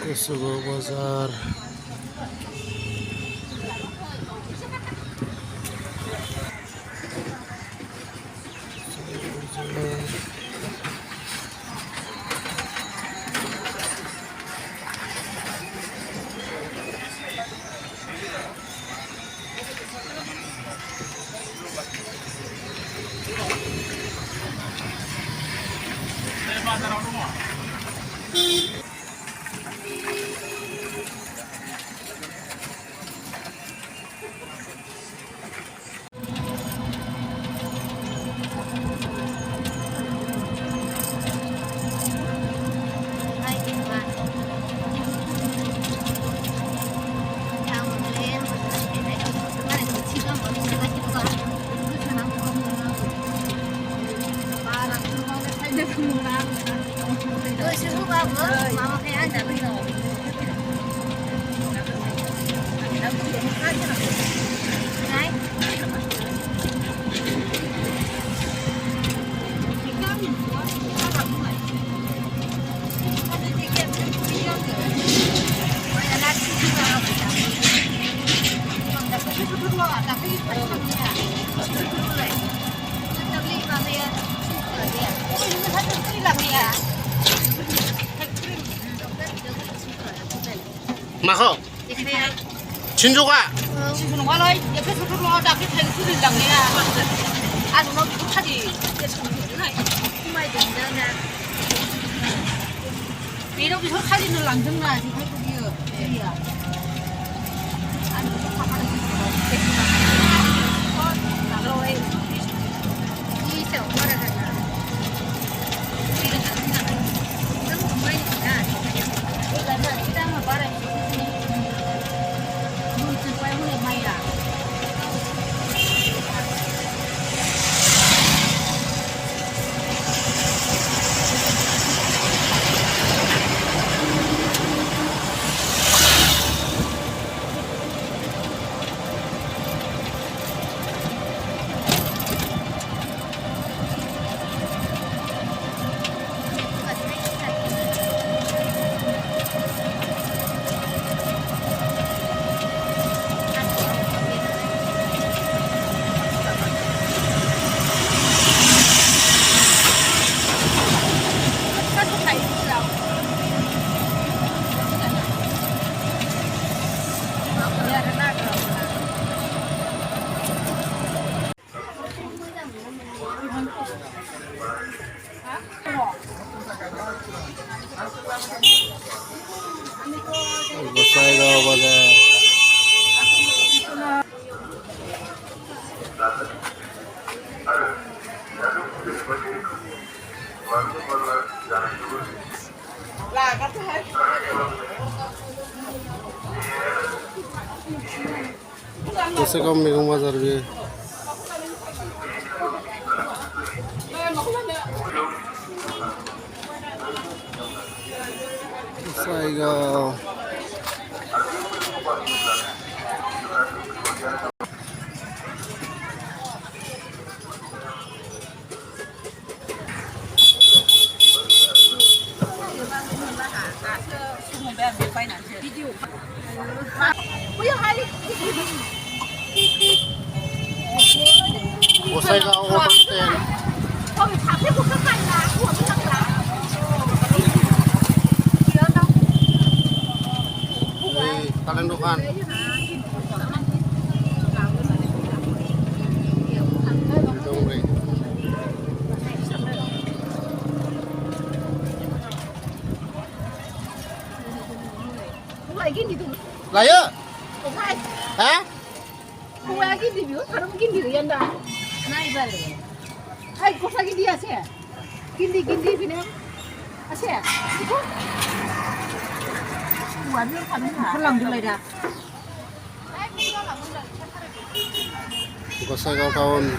Kosovo Bazar. 마커 진조가 지금 와라 옆에서 들어와다 그 타기 소리를 당내야 아주 너 못하지 이렇게 저 사진을 안 듣나 지금 할거기요 아니 저 가만히 있어 엄마를 가자 너무 엄마니까 이거는 일단은 말해 고사이가오 바जार. 고사이가오 미국 바जार भी 고사이가오 고사이가오 호텔 거기 잡히고 끝까지 나 그거 못하고 나 kalian dukan lah ya hah 뭐야 긴디뷰? 다른 긴디뷰 연다 나이발레 아이 고사 긴디 아세 긴디 비네 아세 이거 완전 가는 거야 설랑 줄래라 고사이가오 tahun